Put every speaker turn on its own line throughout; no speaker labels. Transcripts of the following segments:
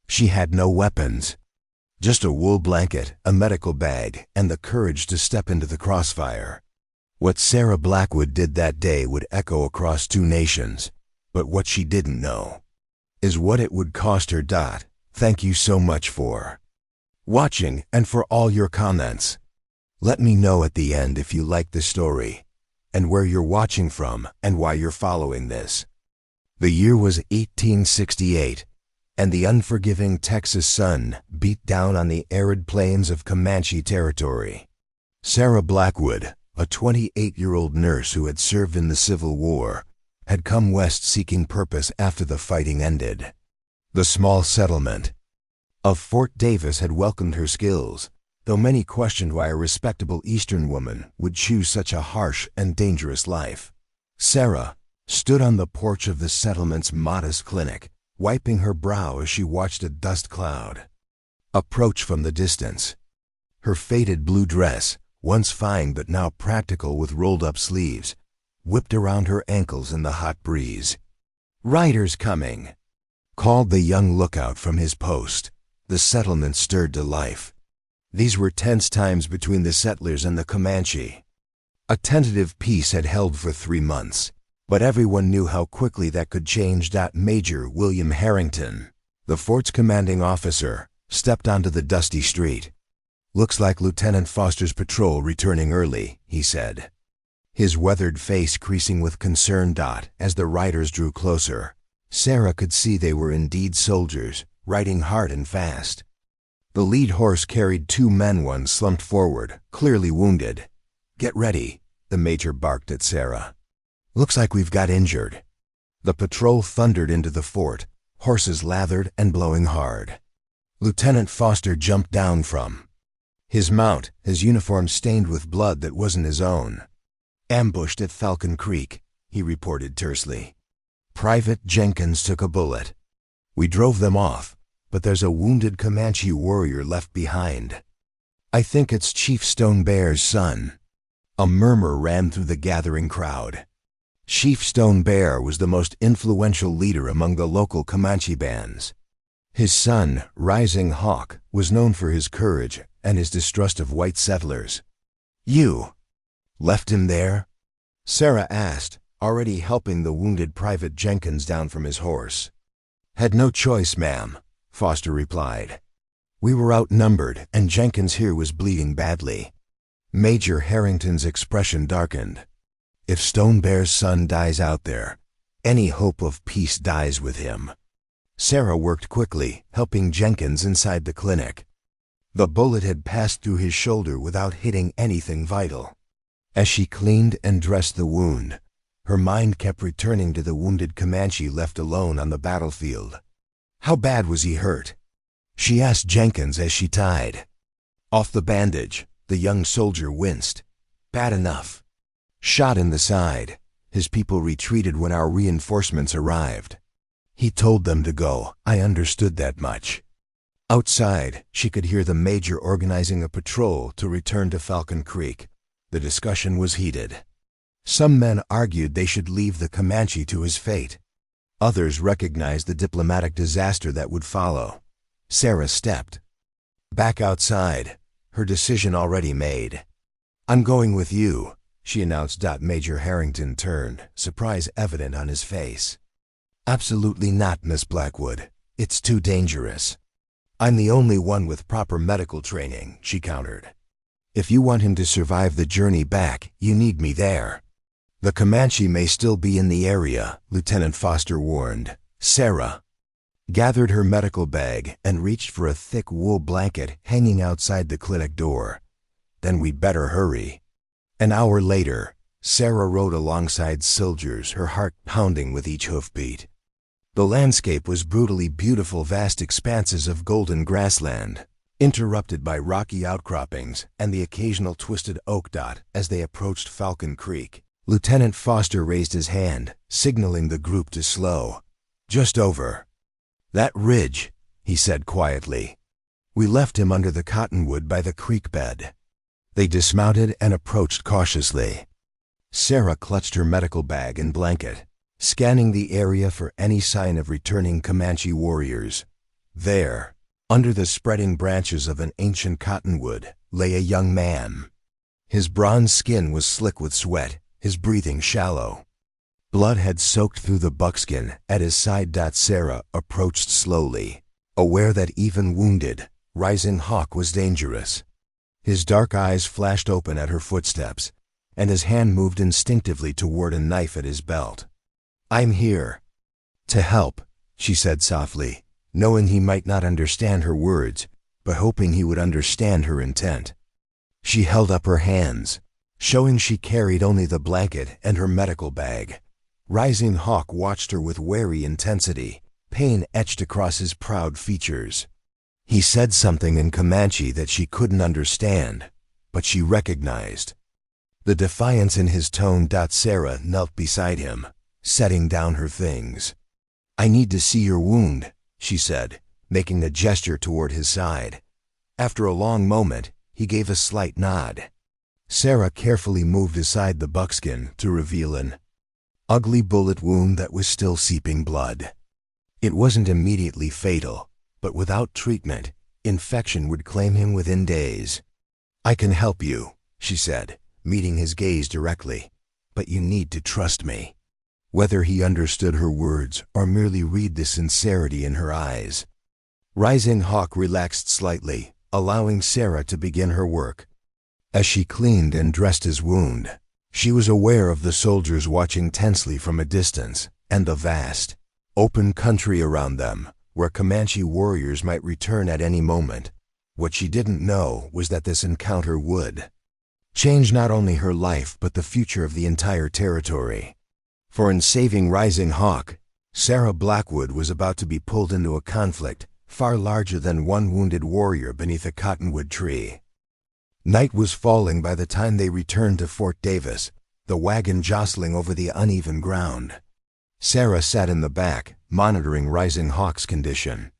She had no weapons. Just a wool blanket, a medical bag, and the courage to step into the crossfire. What Sarah Blackwood did that day would echo across 2 nations, but what she didn't know is what it would cost her. Thank you so much for watching and for all your comments. Let me know at the end if you like the story, and where you're watching from and why you're following this. The year was 1868, and the unforgiving Texas sun beat down on the arid plains of Comanche territory. Sarah Blackwood, a 28-year-old nurse who had served in the Civil War, had come west seeking purpose after the fighting ended. The small settlement of Fort Davis had welcomed her skills, though many questioned why a respectable Eastern woman would choose such a harsh and dangerous life. Sarah stood on the porch of the settlement's modest clinic, wiping her brow as she watched a dust cloud approach from the distance. Her faded blue dress, once fine but now practical with rolled-up sleeves, whipped around her ankles in the hot breeze. "Riders coming," called the young lookout from his post. The settlement stirred to life. These were tense times between the settlers and the Comanche. A tentative peace had held for 3 months, but everyone knew how quickly that could change. Major William Harrington, the fort's commanding officer, stepped onto the dusty street. "Looks like Lieutenant Foster's patrol returning early," he said, his weathered face creasing with concern. As the riders drew closer, Sarah could see they were indeed soldiers, riding hard and fast. The lead horse carried 2 men. One slumped forward, clearly wounded. "Get ready," the major barked at Sarah. "Looks like we've got injured." The patrol thundered into the fort, horses lathered and blowing hard. Lieutenant Foster jumped down from his mount, his uniform stained with blood that wasn't his own. "Ambushed at Falcon Creek," he reported tersely. "Private Jenkins took a bullet. We drove them off, but there's a wounded Comanche warrior left behind. I think it's Chief Stone Bear's son." A murmur ran through the gathering crowd. Chief Stone Bear was the most influential leader among the local Comanche bands. His son, Rising Hawk, was known for his courage and his distrust of white settlers. "You left him there?" Sarah asked, already helping the wounded Private Jenkins down from his horse. "Had no choice, ma'am," Foster replied. "We were outnumbered, and Jenkins here was bleeding badly." Major Harrington's expression darkened. "If Stone Bear's son dies out there, any hope of peace dies with him." Sarah worked quickly, helping Jenkins inside the clinic. The bullet had passed through his shoulder without hitting anything vital. As she cleaned and dressed the wound, her mind kept returning to the wounded Comanche left alone on the battlefield. How bad was he hurt? She asked Jenkins as she tied off the bandage. The young soldier winced. "Bad enough. Shot in the side. His people retreated when our reinforcements arrived. He told them to go. I understood that much." Outside, she could hear the major organizing a patrol to return to Falcon Creek. The discussion was heated. Some men argued they should leave the Comanche to his fate. Others recognized the diplomatic disaster that would follow. Sarah stepped back outside, her decision already made. "I'm going with you," she announced. Major Harrington turned, surprise evident on his face. "Absolutely not, Miss Blackwood. It's too dangerous." "I'm the only one with proper medical training," she countered. "If you want him to survive the journey back, you need me there." "The Comanche may still be in the area," Lieutenant Foster warned. Sarah gathered her medical bag and reached for a thick wool blanket hanging outside the clinic door. "Then we'd better hurry." An hour later, Sarah rode alongside soldiers, her heart pounding with each hoofbeat. The landscape was brutally beautiful, vast expanses of golden grassland, interrupted by rocky outcroppings and the occasional twisted oak. As they approached Falcon Creek, Lieutenant Foster raised his hand, signaling the group to slow. "Just over that ridge," he said quietly. "We left him under the cottonwood by the creek bed." They dismounted and approached cautiously. Sarah clutched her medical bag and blanket, scanning the area for any sign of returning Comanche warriors. There, under the spreading branches of an ancient cottonwood, lay a young man. His bronze skin was slick with sweat, his breathing shallow. Blood had soaked through the buckskin at his side. Sarah approached slowly, aware that even wounded, Rising Hawk was dangerous. His dark eyes flashed open at her footsteps, and his hand moved instinctively toward a knife at his belt. "I'm here to help," she said softly, knowing he might not understand her words, but hoping he would understand her intent. She held up her hands, showing she carried only the blanket and her medical bag. Rising Hawk watched her with wary intensity, pain etched across his proud features. He said something in Comanche that she couldn't understand, but she recognized. The defiance in his tone. Sarah knelt beside him, setting down her things. "I need to see your wound," she said, making a gesture toward his side. After a long moment, he gave a slight nod. Sarah carefully moved aside the buckskin to reveal an ugly bullet wound that was still seeping blood. It wasn't immediately fatal, but without treatment, infection would claim him within days. "I can help you," she said, meeting his gaze directly, "but you need to trust me." Whether he understood her words or merely read the sincerity in her eyes. Rising Hawk relaxed slightly, allowing Sarah to begin her work. As she cleaned and dressed his wound, she was aware of the soldiers watching tensely from a distance, and the vast, open country around them, where Comanche warriors might return at any moment. What she didn't know was that this encounter would change not only her life but the future of the entire territory. For in saving Rising Hawk, Sarah Blackwood was about to be pulled into a conflict far larger than one wounded warrior beneath a cottonwood tree. Night was falling by the time they returned to Fort Davis, the wagon jostling over the uneven ground. Sarah sat in the back, monitoring Rising Hawk's condition.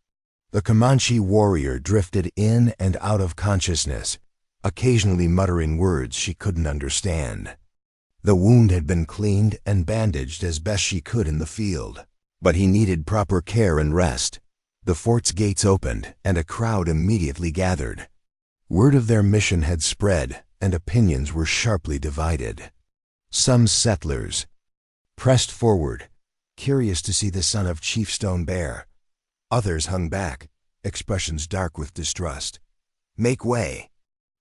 The Comanche warrior drifted in and out of consciousness, occasionally muttering words she couldn't understand. The wound had been cleaned and bandaged as best she could in the field, but he needed proper care and rest. The fort's gates opened, and a crowd immediately gathered. Word of their mission had spread, and opinions were sharply divided. Some settlers pressed forward, curious to see the son of Chief Stone Bear. Others hung back, expressions dark with distrust. "Make way,"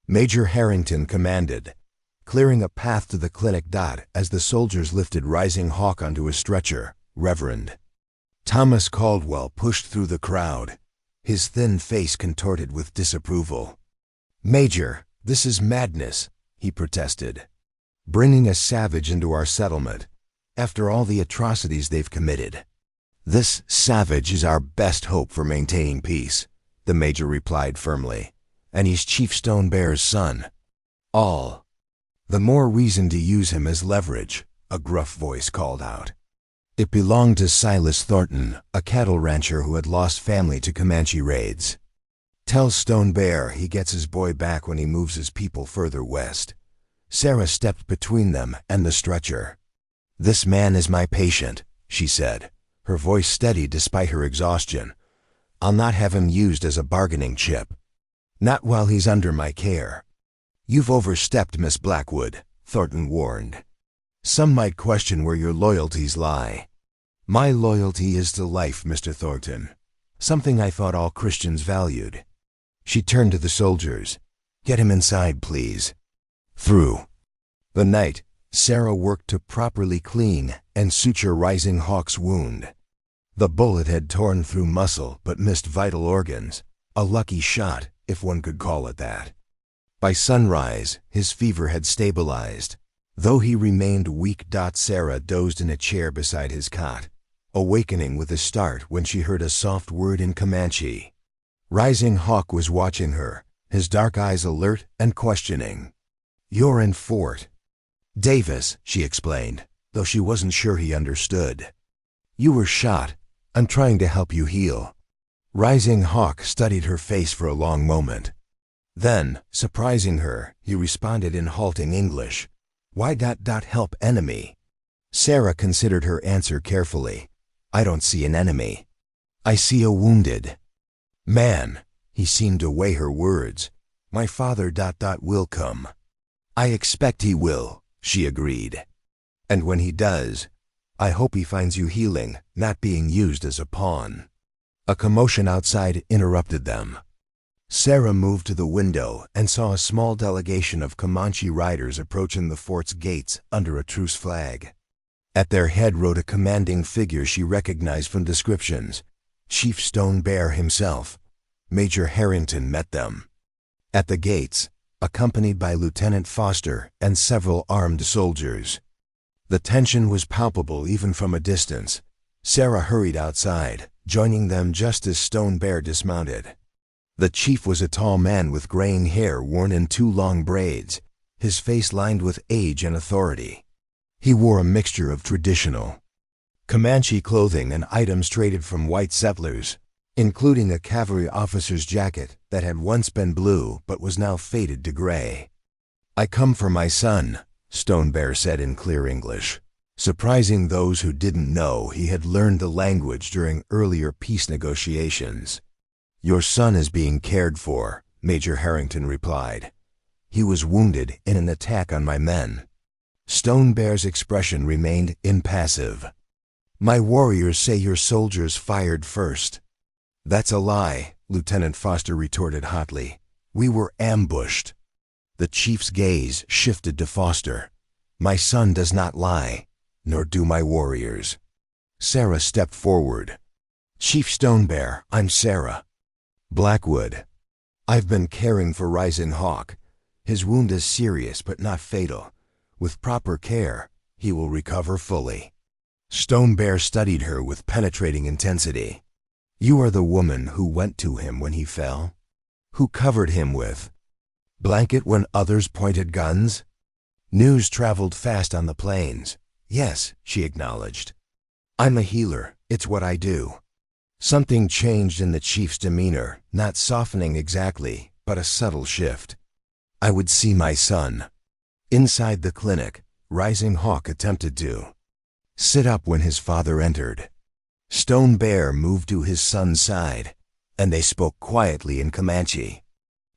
Major Harrington commanded, clearing a path to the clinic. As the soldiers lifted Rising Hawk onto a stretcher, Reverend Thomas Caldwell pushed through the crowd, his thin face contorted with disapproval. "Major, this is madness," he protested. "Bringing a savage into our settlement, after all the atrocities they've committed." "This savage is our best hope for maintaining peace," the major replied firmly, "and he's Chief Stone Bear's son. All the more reason to use him as leverage," a gruff voice called out. It belonged to Silas Thornton, a cattle rancher who had lost family to Comanche raids. "Tell Stone Bear he gets his boy back when he moves his people further west." Sarah stepped between them and the stretcher. "This man is my patient," she said, her voice steady despite her exhaustion. "I'll not have him used as a bargaining chip. Not while he's under my care." "You've overstepped, Miss Blackwood," Thornton warned. "Some might question where your loyalties lie." "My loyalty is to life, Mr. Thornton, something I thought all Christians valued." She turned to the soldiers. "Get him inside, please." Through the night, Sarah worked to properly clean and suture Rising Hawk's wound. The bullet had torn through muscle but missed vital organs, a lucky shot, if one could call it that. By sunrise, his fever had stabilized, though he remained weak. Sarah dozed in a chair beside his cot, awakening with a start when she heard a soft word in Comanche. Rising Hawk was watching her, his dark eyes alert and questioning. "You're in Fort Davis," she explained, though she wasn't sure he understood. "You were shot. I'm trying to help you heal." Rising Hawk studied her face for a long moment. Then, surprising her, he responded in halting English. "Why help enemy?" Sarah considered her answer carefully. "I don't see an enemy. I see a wounded." Man, he seemed to weigh her words. My father ... will come. I expect he will, she agreed. And when he does, I hope he finds you healing, not being used as a pawn. A commotion outside interrupted them. Sarah moved to the window and saw a small delegation of Comanche riders approaching the fort's gates under a truce flag. At their head rode a commanding figure she recognized from descriptions. Chief Stone Bear himself. Major Harrington met them. At the gates, accompanied by Lieutenant Foster and several armed soldiers. The tension was palpable even from a distance. Sarah hurried outside, joining them just as Stone Bear dismounted. The chief was a tall man with graying hair worn in 2 long braids, his face lined with age and authority. He wore a mixture of traditional Comanche clothing and items traded from white settlers, including a cavalry officer's jacket that had once been blue but was now faded to gray. I come for my son, Stone Bear said in clear English, surprising those who didn't know he had learned the language during earlier peace negotiations. Your son is being cared for, Major Harrington replied. He was wounded in an attack on my men. Stone Bear's expression remained impassive. My warriors say your soldiers fired first. That's a lie, Lieutenant Foster retorted hotly. We were ambushed. The chief's gaze shifted to Foster. My son does not lie, nor do my warriors. Sarah stepped forward. Chief Stone Bear, I'm Sarah Blackwood. I've been caring for Rising Hawk. His wound is serious but not fatal. With proper care, he will recover fully. Stone Bear studied her with penetrating intensity. You are the woman who went to him when he fell? Who covered him with blanket when others pointed guns? News traveled fast on the plains. Yes, she acknowledged. I'm a healer. It's what I do. Something changed in the chief's demeanor, not softening exactly, but a subtle shift. I would see my son. Inside the clinic, Rising Hawk attempted to sit up when his father entered. Stone Bear moved to his son's side, and they spoke quietly in Comanche.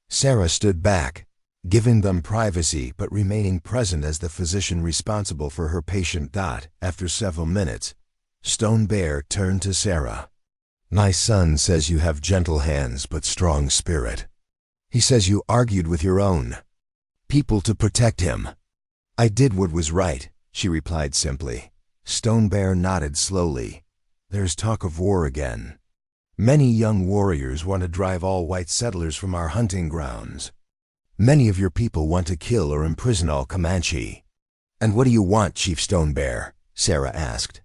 Sarah stood back, giving them privacy but remaining present as the physician responsible for her patient. After several minutes, Stone Bear turned to Sarah. My son says you have gentle hands but strong spirit. He says you argued with your own people to protect him. I did what was right, she replied simply. Stone Bear nodded slowly. There's talk of war again. Many young warriors want to drive all white settlers from our hunting grounds. Many of your people want to kill or imprison all Comanche. And what do you want, Chief Stone Bear? Sarah asked.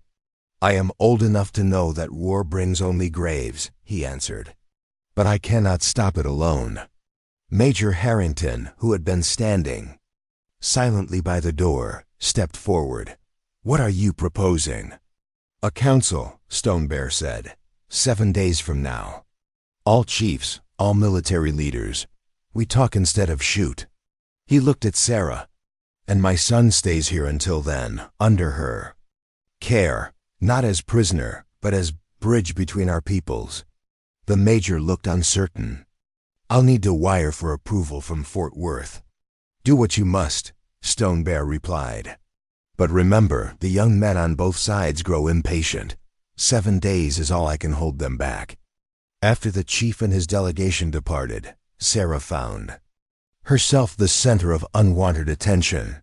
I am old enough to know that war brings only graves, he answered. But I cannot stop it alone. Major Harrington, who had been standing silently by the door, stepped forward. What are you proposing? A council, Stone Bear said. 7 days from now. All chiefs, all military leaders. We talk instead of shoot. He looked at Sarah. And my son stays here until then, under her care. Not as prisoner, but as bridge between our peoples. The major looked uncertain. I'll need to wire for approval from Fort Worth. Do what you must, Stone Bear replied. But remember, the young men on both sides grow impatient. 7 days is all I can hold them back. After the chief and his delegation departed, Sarah found herself the center of unwanted attention.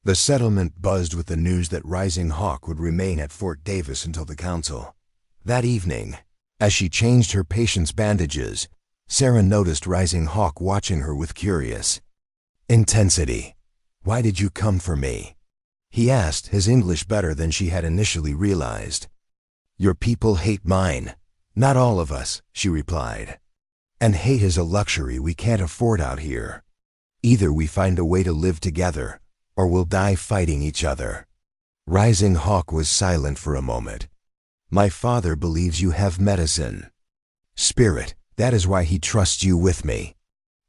The settlement buzzed with the news that Rising Hawk would remain at Fort Davis until the council. That evening, as she changed her patient's bandages, Sarah noticed Rising Hawk watching her with curious intensity. Why did you come for me? He asked, his English better than she had initially realized. Your people hate mine. Not all of us, she replied. And hate is a luxury we can't afford out here. Either we find a way to live together, or we'll die fighting each other. Rising Hawk was silent for a moment. My father believes you have medicine. Spirit, that is why he trusts you with me.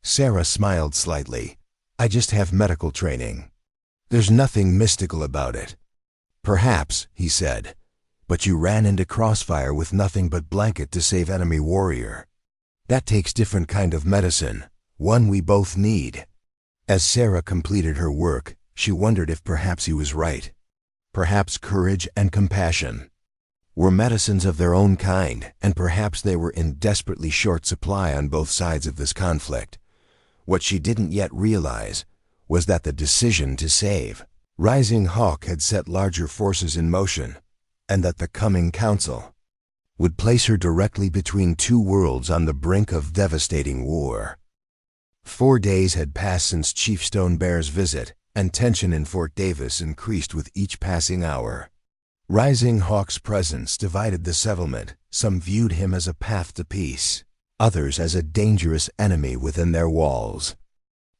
Sarah smiled slightly. I just have medical training. There's nothing mystical about it. Perhaps, he said, but you ran into Crossfire with nothing but blanket to save enemy warrior. That takes different kind of medicine, one we both need. As Sarah completed her work, she wondered if perhaps he was right. Perhaps courage and compassion were medicines of their own kind, and perhaps they were in desperately short supply on both sides of this conflict. What she didn't yet realize was that the decision to save Rising Hawk had set larger forces in motion, and that the coming council would place her directly between two worlds on the brink of devastating war. 4 days had passed since Chief Stone Bear's visit, and tension in Fort Davis increased with each passing hour. Rising Hawk's presence divided the settlement. Some viewed him as a path to peace, others as a dangerous enemy within their walls.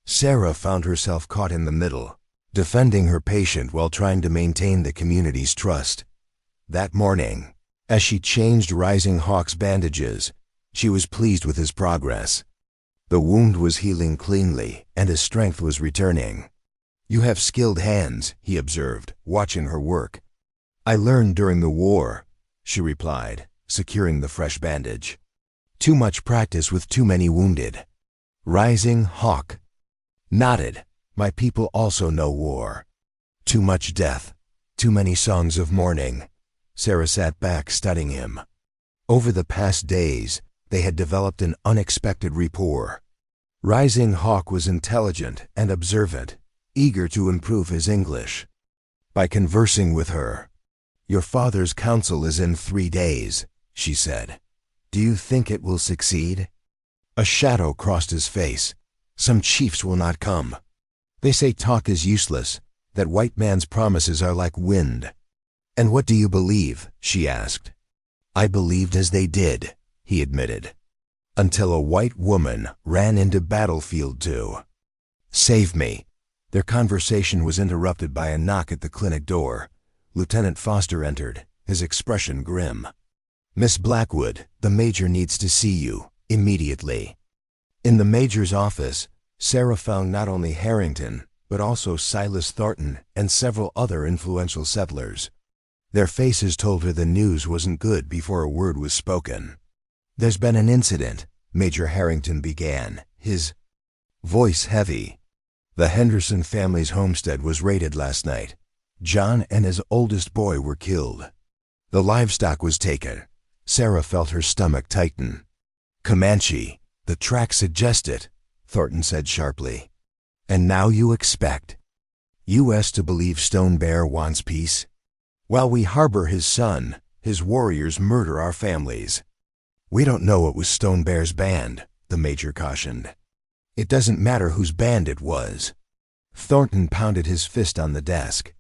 Sarah found herself caught in the middle, defending her patient while trying to maintain the community's trust. That morning, as she changed Rising Hawk's bandages, she was pleased with his progress. The wound was healing cleanly, and his strength was returning. "You have skilled hands," he observed, watching her work. "I learned during the war," she replied, securing the fresh bandage. "Too much practice with too many wounded." Rising Hawk nodded. "My people also know war. Too much death, too many songs of mourning." Sarah sat back, studying him. Over the past days, they had developed an unexpected rapport. Rising Hawk was intelligent and observant, eager to improve his English. By conversing with her, "Your father's council is in 3 days, she said. "Do you think it will succeed?" A shadow crossed his face. "Some chiefs will not come. They say talk is useless, that white man's promises are like wind." "And what do you believe?" she asked. "I believed as they did," he admitted, "until a white woman ran into battlefield to save me." Their conversation was interrupted by a knock at the clinic door. Lieutenant Foster entered, his expression grim. "Miss Blackwood, the Major needs to see you, immediately." In the Major's office, Sarah found not only Harrington, but also Silas Thornton and several other influential settlers. Their faces told her the news wasn't good before a word was spoken. "There's been an incident," Major Harrington began, his voice heavy. "The Henderson family's homestead was raided last night. John and his oldest boy were killed. The livestock was taken." Sarah felt her stomach tighten. "Comanche, the tracks suggest it," Thornton said sharply. "And now you expect U.S. to believe Stone Bear wants peace? While we harbor his son, his warriors murder our families." "We don't know it was Stone Bear's band," the Major cautioned. "It doesn't matter whose band it was." Thornton pounded his fist on the desk.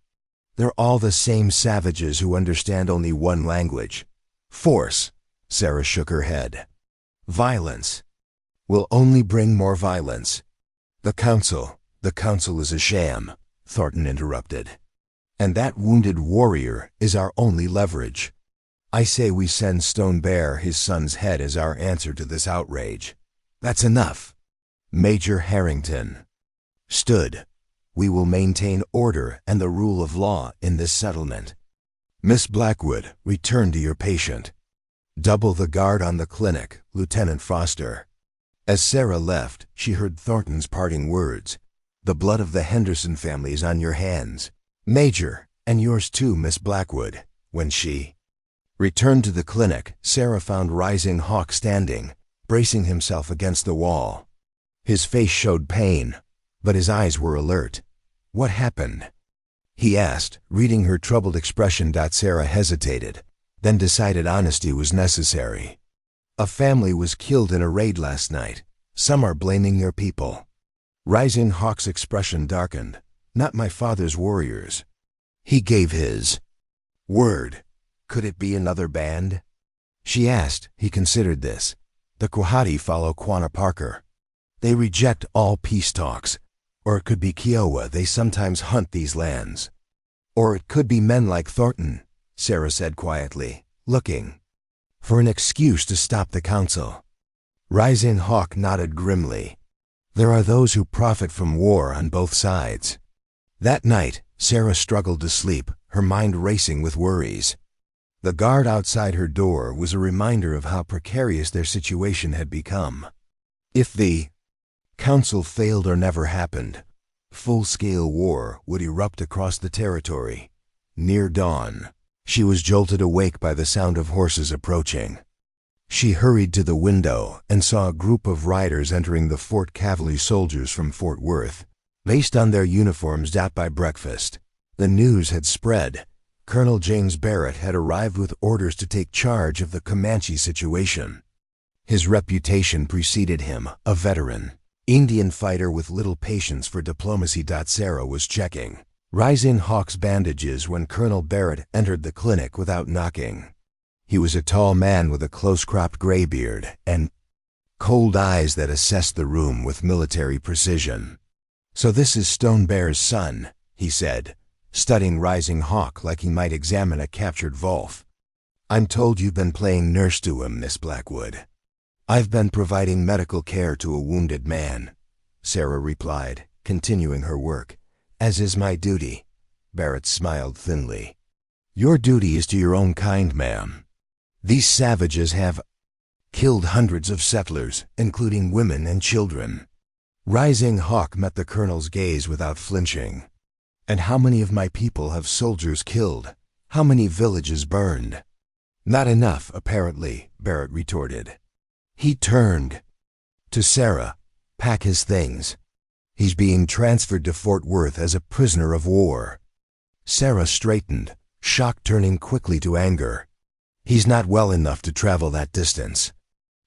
"They're all the same savages who understand only one language. Force." Sarah shook her head. "Violence will only bring more violence." The council is a sham," Thornton interrupted. "And that wounded warrior is our only leverage. I say we send Stone Bear his son's head as our answer to this outrage." "That's enough." Major Harrington stood. "We will maintain order and the rule of law in this settlement. Miss Blackwood, return to your patient. Double the guard on the clinic, Lieutenant Foster." As Sarah left, she heard Thornton's parting words. "The blood of the Henderson family is on your hands, Major, and yours too, Miss Blackwood." When she returned to the clinic, Sarah found Rising Hawk standing, bracing himself against the wall. His face showed pain, but his eyes were alert. "What happened?" he asked, reading her troubled expression. Sarah hesitated, then decided honesty was necessary. "A family was killed in a raid last night. Some are blaming their people." Rising Hawk's expression darkened. "Not my father's warriors. He gave his word. Could it be another band?" she asked. He considered this. "The Quahati follow Quanah Parker. They reject all peace talks. Or it could be Kiowa. They sometimes hunt these lands. Or it could be men like Thornton," Sarah said quietly, looking for an excuse to stop the council. Rising Hawk nodded grimly. "There are those who profit from war on both sides." That night, Sarah struggled to sleep, her mind racing with worries. The guard outside her door was a reminder of how precarious their situation had become. If the council failed or never happened, full-scale war would erupt across the territory. Near dawn, she was jolted awake by the sound of horses approaching. She hurried to the window and saw a group of riders entering the Fort Cavalry soldiers from Fort Worth. Based on their uniforms by breakfast, the news had spread. Colonel James Barrett had arrived with orders to take charge of the Comanche situation. His reputation preceded him, a veteran Indian fighter with little patience for diplomacy. Sarah was checking Rising Hawk's bandages when Colonel Barrett entered the clinic without knocking. He was a tall man with a close-cropped gray beard and cold eyes that assessed the room with military precision. "So this is Stone Bear's son," he said, studying Rising Hawk like he might examine a captured wolf. "I'm told you've been playing nurse to him, Miss Blackwood." "I've been providing medical care to a wounded man," Sarah replied, continuing her work. "As is my duty." Barrett smiled thinly. "Your duty is to your own kind, ma'am. These savages have killed hundreds of settlers, including women and children." Rising Hawk met the colonel's gaze without flinching. "And how many of my people have soldiers killed? How many villages burned?" "Not enough, apparently," Barrett retorted. He turned to Sarah. "Pack his things. He's being transferred to Fort Worth as a prisoner of war." Sarah straightened, shock turning quickly to anger. "He's not well enough to travel that distance.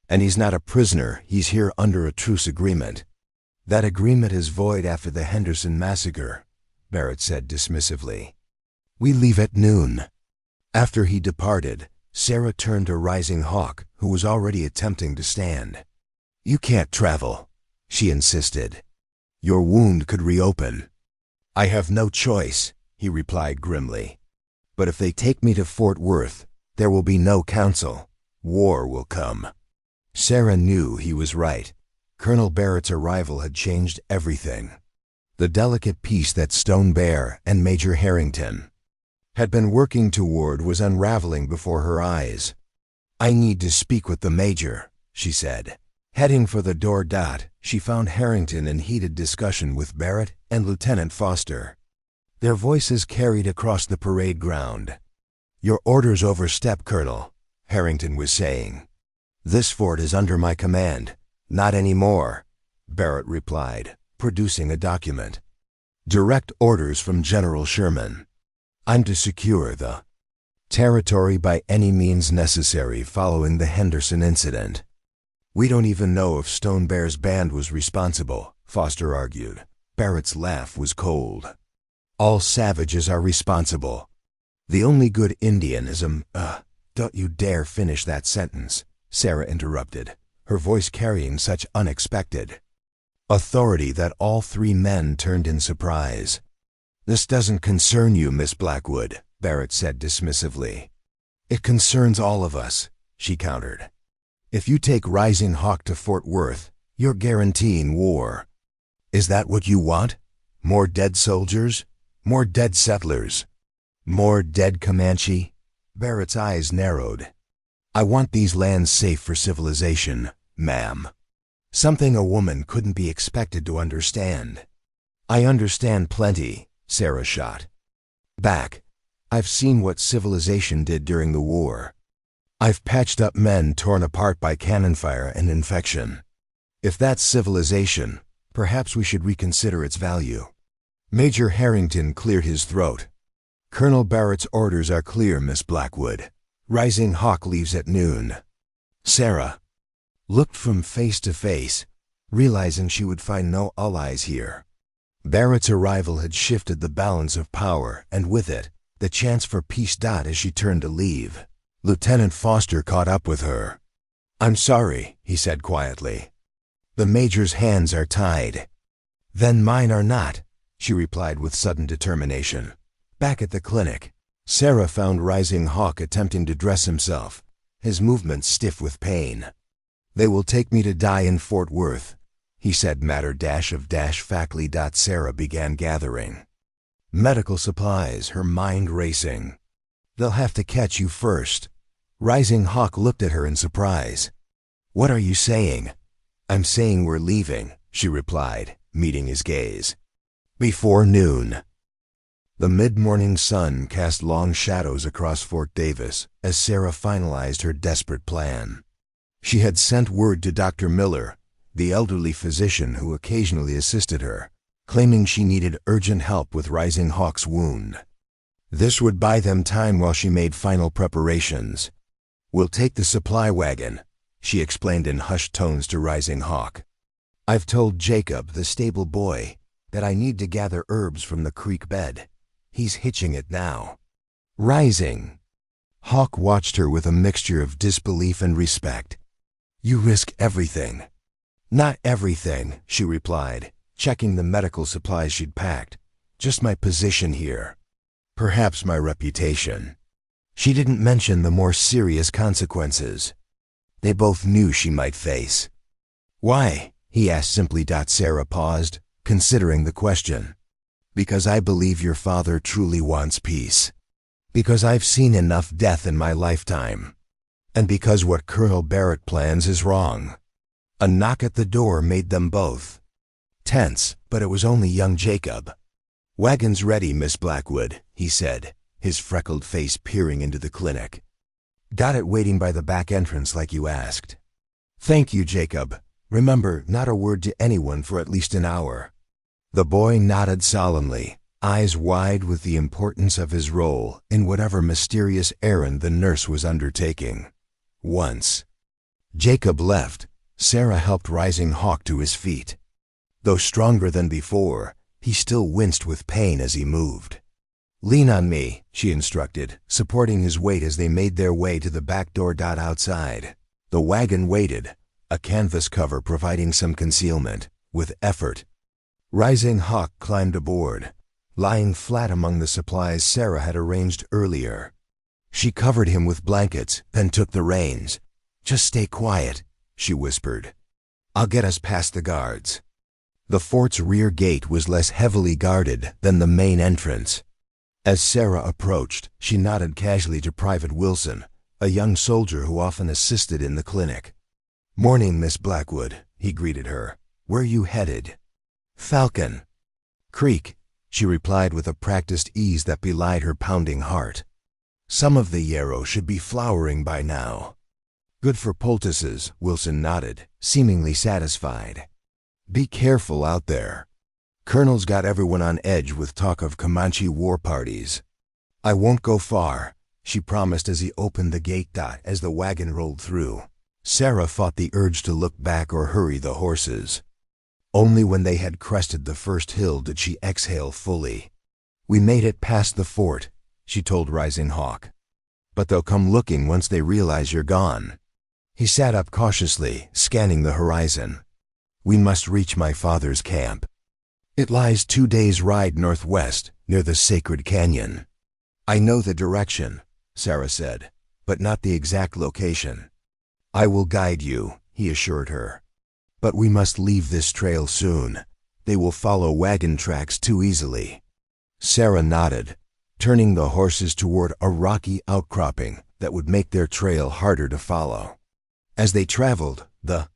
And he's not a prisoner, he's here under a truce agreement." "That agreement is void after the Henderson massacre," Barrett said dismissively. "We leave at noon." After he departed, Sarah turned to Rising Hawk, who was already attempting to stand. "You can't travel," she insisted. "Your wound could reopen." "I have no choice," he replied grimly. "But if they take me to Fort Worth, there will be no council. War will come." Sarah knew he was right. Colonel Barrett's arrival had changed everything. The delicate peace that Stone Bear and Major Harrington had been working toward was unraveling before her eyes. "I need to speak with the Major," she said. Heading for the door. She found Harrington in heated discussion with Barrett and Lieutenant Foster. Their voices carried across the parade ground. "Your orders overstep, Colonel," Harrington was saying. "This fort is under my command." "Not anymore," Barrett replied, producing a document. "Direct orders from General Sherman. I'm to secure the territory by any means necessary following the Henderson incident." "We don't even know if Stone Bear's band was responsible," Foster argued. Barrett's laugh was cold. "All savages are responsible. The only good Indian is Don't you dare finish that sentence," Sarah interrupted, her voice carrying such unexpected authority that all three men turned in surprise. "This doesn't concern you, Miss Blackwood," Barrett said dismissively. "It concerns all of us," she countered. "If you take Rising Hawk to Fort Worth, you're guaranteeing war. Is that what you want? More dead soldiers? More dead settlers? More dead Comanche?" Barrett's eyes narrowed. "I want these lands safe for civilization, ma'am." Something a woman couldn't be expected to understand. "I understand plenty," Sarah shot back. "I've seen what civilization did during the war. I've patched up men torn apart by cannon fire and infection. If that's civilization, perhaps we should reconsider its value." Major Harrington cleared his throat. "Colonel Barrett's orders are clear, Miss Blackwood. Rising Hawk leaves at noon." Sarah looked from face to face, realizing she would find no allies here. Barrett's arrival had shifted the balance of power, and with it, the chance for peace. As she turned to leave, Lieutenant Foster caught up with her. "I'm sorry," he said quietly. "The Major's hands are tied." "Then mine are not," she replied with sudden determination. Back at the clinic, Sarah found Rising Hawk attempting to dress himself, his movements stiff with pain. "They will take me to die in Fort Worth," he said matter-of-factly. Sarah began gathering medical supplies, her mind racing. They'll have to catch you first. Rising Hawk looked at her in surprise. What are you saying? I'm saying we're leaving, she replied, meeting his gaze. Before noon. The mid-morning sun cast long shadows across Fort Davis as Sarah finalized her desperate plan. She had sent word to Dr. Miller, the elderly physician who occasionally assisted her, claiming she needed urgent help with Rising Hawk's wound. This would buy them time while she made final preparations. We'll take the supply wagon, she explained in hushed tones to Rising Hawk. I've told Jacob, the stable boy, that I need to gather herbs from the creek bed. He's hitching it now. Rising Hawk watched her with a mixture of disbelief and respect. You risk everything. Not everything, she replied, checking the medical supplies she'd packed. Just my position here. Perhaps my reputation. She didn't mention the more serious consequences they both knew she might face. Why? He asked simply. Sarah paused, considering the question. Because I believe your father truly wants peace. Because I've seen enough death in my lifetime. And because what Colonel Barrett plans is wrong. A knock at the door made them both tense, but it was only young Jacob. Wagon's ready, Miss Blackwood, he said, his freckled face peering into the clinic. Got it waiting by the back entrance like you asked. Thank you, Jacob. Remember, not a word to anyone for at least an hour. The boy nodded solemnly, eyes wide with the importance of his role in whatever mysterious errand the nurse was undertaking. Once Jacob left, Sarah helped Rising Hawk to his feet. Though stronger than before, he still winced with pain as he moved. Lean on me, she instructed, supporting his weight as they made their way to the back door. Outside, the wagon waited, a canvas cover providing some concealment. With effort, Rising Hawk climbed aboard, lying flat among the supplies Sarah had arranged earlier. She covered him with blankets, then took the reins. Just stay quiet, she whispered. I'll get us past the guards. The fort's rear gate was less heavily guarded than the main entrance. As Sarah approached, she nodded casually to Private Wilson, a young soldier who often assisted in the clinic. Morning, Miss Blackwood, he greeted her. Where are you headed? Falcon Creek, she replied with a practiced ease that belied her pounding heart. Some of the yarrow should be flowering by now. Good for poultices, Wilson nodded, seemingly satisfied. Be careful out there. Colonel's got everyone on edge with talk of Comanche war parties. I won't go far, she promised as he opened the gate. As the wagon rolled through, Sarah fought the urge to look back or hurry the horses. Only when they had crested the first hill did she exhale fully. We made it past the fort, she told Rising Hawk. But they'll come looking once they realize you're gone. He sat up cautiously, scanning the horizon. We must reach my father's camp. It lies 2 days' ride northwest, near the Sacred Canyon. I know the direction, Sarah said, but not the exact location. I will guide you, he assured her. But we must leave this trail soon. They will follow wagon tracks too easily. Sarah nodded, turning the horses toward a rocky outcropping that would make their trail harder to follow. As they traveled, the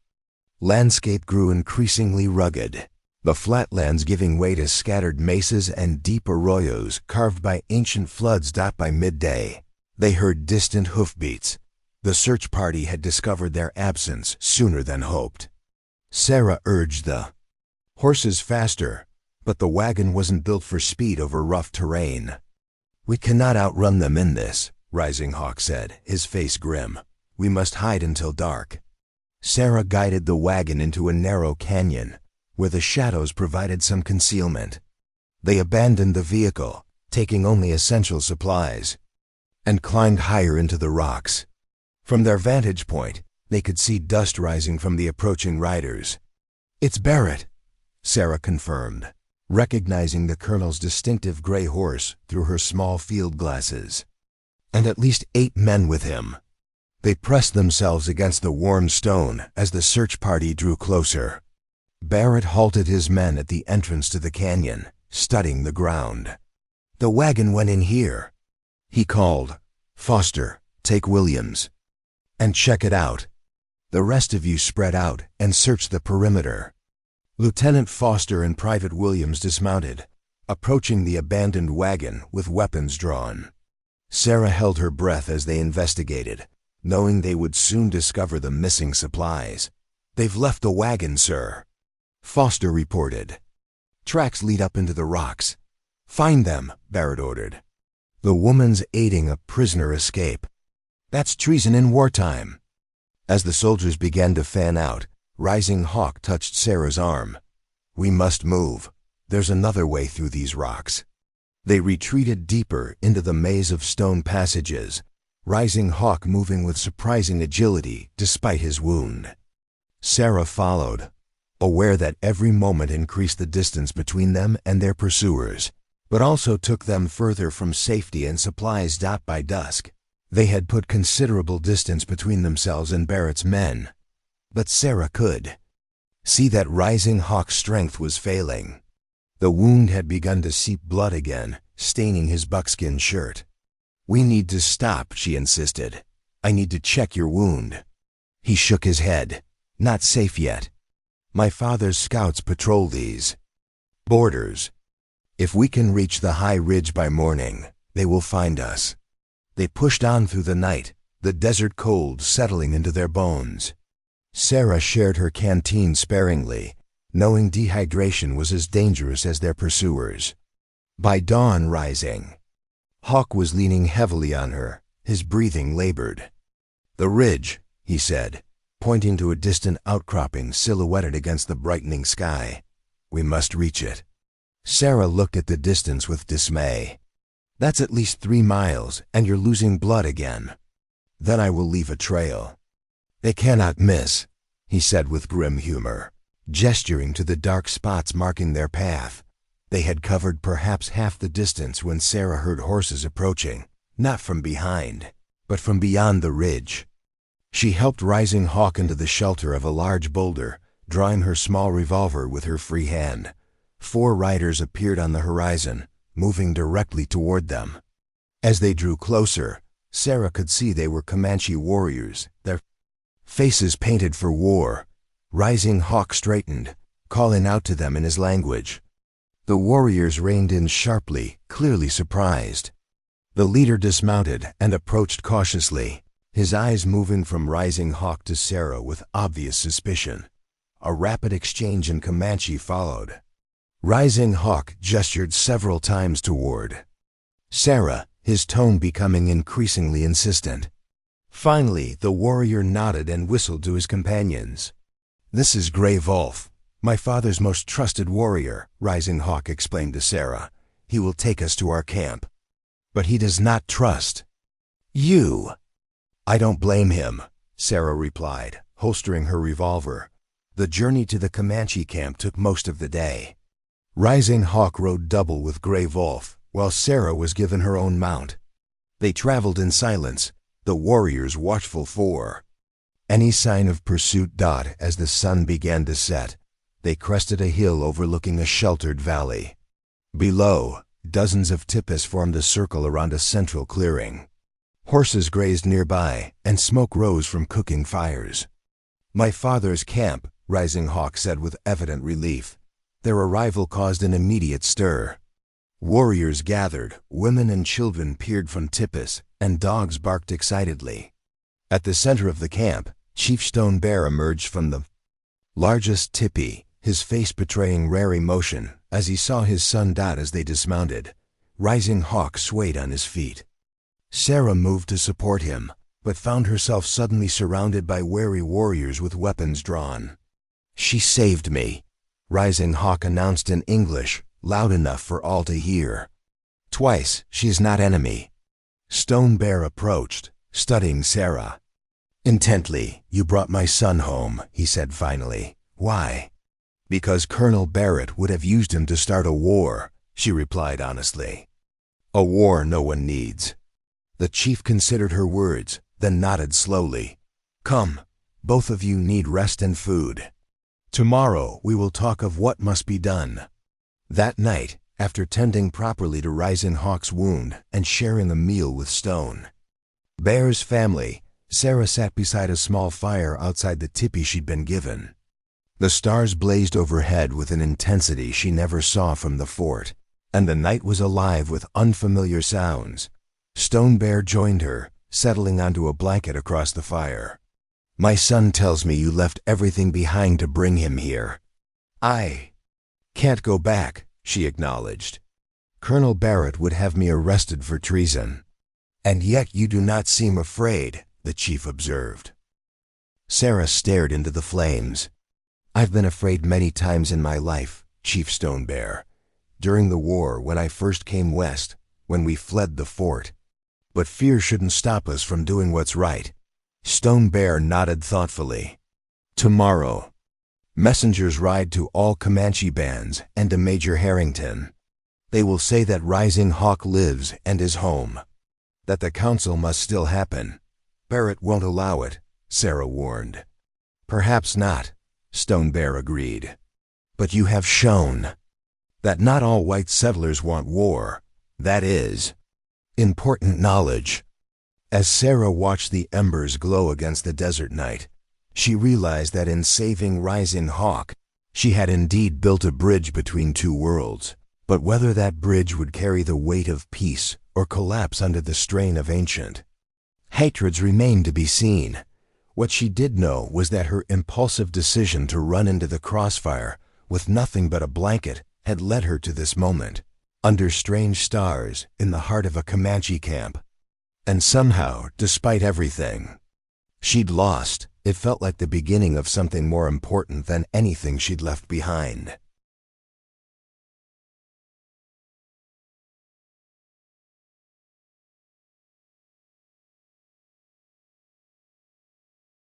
landscape grew increasingly rugged, the flatlands giving way to scattered mesas and deep arroyos carved by ancient floods. By midday, they heard distant hoofbeats. The search party had discovered their absence sooner than hoped. Sarah urged the horses faster, but the wagon wasn't built for speed over rough terrain. We cannot outrun them in this, Rising Hawk said, his face grim. We must hide until dark. Sarah guided the wagon into a narrow canyon, where the shadows provided some concealment. They abandoned the vehicle, taking only essential supplies, and climbed higher into the rocks. From their vantage point, they could see dust rising from the approaching riders. It's Barrett, Sarah confirmed, recognizing the colonel's distinctive gray horse through her small field glasses. And at least 8 men with him. They pressed themselves against the warm stone as the search party drew closer. Barrett halted his men at the entrance to the canyon, studying the ground. The wagon went in here, he called, Foster, take Williams. And check it out. The rest of you spread out and search the perimeter. Lieutenant Foster and Private Williams dismounted, approaching the abandoned wagon with weapons drawn. Sarah held her breath as they investigated, knowing they would soon discover the missing supplies. "They've left the wagon, sir," Foster reported. "Tracks lead up into the rocks." "Find them," Barrett ordered. "The woman's aiding a prisoner escape. That's treason in wartime." As the soldiers began to fan out, Rising Hawk touched Sarah's arm. "We must move. There's another way through these rocks." They retreated deeper into the maze of stone passages, Rising Hawk moving with surprising agility despite his wound. Sarah followed, aware that every moment increased the distance between them and their pursuers, but also took them further from safety and supplies. By dusk, they had put considerable distance between themselves and Barrett's men. But Sarah could see that Rising Hawk's strength was failing. The wound had begun to seep blood again, staining his buckskin shirt. "We need to stop," she insisted. "I need to check your wound." He shook his head. "Not safe yet. My father's scouts patrol these borders. If we can reach the high ridge by morning, they will find us." They pushed on through the night, the desert cold settling into their bones. Sarah shared her canteen sparingly, knowing dehydration was as dangerous as their pursuers. By dawn, Rising Hawk was leaning heavily on her, his breathing labored. "The ridge," he said, pointing to a distant outcropping silhouetted against the brightening sky. "We must reach it." Sarah looked at the distance with dismay. "That's at least 3 miles, and you're losing blood again." "Then I will leave a trail." "They cannot miss," he said with grim humor, gesturing to the dark spots marking their path. They had covered perhaps half the distance when Sarah heard horses approaching, not from behind, but from beyond the ridge. She helped Rising Hawk into the shelter of a large boulder, drawing her small revolver with her free hand. 4 riders appeared on the horizon, moving directly toward them. As they drew closer, Sarah could see they were Comanche warriors, their faces painted for war. Rising Hawk straightened, calling out to them in his language. The warriors reined in sharply, clearly surprised. The leader dismounted and approached cautiously, his eyes moving from Rising Hawk to Sarah with obvious suspicion. A rapid exchange in Comanche followed. Rising Hawk gestured several times toward Sarah, his tone becoming increasingly insistent. Finally, the warrior nodded and whistled to his companions. "This is Gray Wolf, my father's most trusted warrior," Rising Hawk explained to Sarah. "He will take us to our camp." "But he does not trust you." "I don't blame him," Sarah replied, holstering her revolver. The journey to the Comanche camp took most of the day. Rising Hawk rode double with Gray Wolf, while Sarah was given her own mount. They traveled in silence, the warriors watchful for any sign of pursuit. As the sun began to set, they crested a hill overlooking a sheltered valley. Below, dozens of tipis formed a circle around a central clearing. Horses grazed nearby, and smoke rose from cooking fires. "My father's camp," Rising Hawk said with evident relief. Their arrival caused an immediate stir. Warriors gathered, women and children peered from tipis, and dogs barked excitedly. At the center of the camp, Chief Stone Bear emerged from the largest tipi, his face betraying rare emotion as he saw his son as they dismounted. Rising Hawk swayed on his feet. Sarah moved to support him, but found herself suddenly surrounded by wary warriors with weapons drawn. "She saved me," Rising Hawk announced in English, loud enough for all to hear. "Twice, she is not enemy." Stone Bear approached, studying Sarah intently. "You brought my son home," he said finally. "Why?" "Because Colonel Barrett would have used him to start a war," she replied honestly. "A war no one needs." The chief considered her words, then nodded slowly. "Come, both of you need rest and food. Tomorrow we will talk of what must be done." That night, after tending properly to Rising Hawk's wound and sharing a meal with Stone Bear's family. Sarah sat beside a small fire outside the tipi she'd been given. The stars blazed overhead with an intensity she never saw from the fort, and the night was alive with unfamiliar sounds. Stone Bear joined her, settling onto a blanket across the fire. "My son tells me you left everything behind to bring him here." "I can't go back," she acknowledged. "Colonel Barrett would have me arrested for treason." "And yet you do not seem afraid," the chief observed. Sarah stared into the flames. "I've been afraid many times in my life, Chief Stone Bear. During the war, when I first came west, when we fled the fort. But fear shouldn't stop us from doing what's right." Stone Bear nodded thoughtfully. "Tomorrow, messengers ride to all Comanche bands and to Major Harrington. They will say that Rising Hawk lives and is home, that the council must still happen. Barrett won't allow it," Sarah warned. "Perhaps not," Stone Bear agreed. "But you have shown that not all white settlers want war. That is important knowledge." As Sarah watched the embers glow against the desert night, she realized that in saving Rising Hawk, she had indeed built a bridge between two worlds. But whether that bridge would carry the weight of peace or collapse under the strain of ancient hatreds remained to be seen. What she did know was that her impulsive decision to run into the crossfire with nothing but a blanket had led her to this moment, under strange stars in the heart of a Comanche camp. And somehow, despite everything she'd lost, it felt like the beginning of something more important than anything she'd left behind.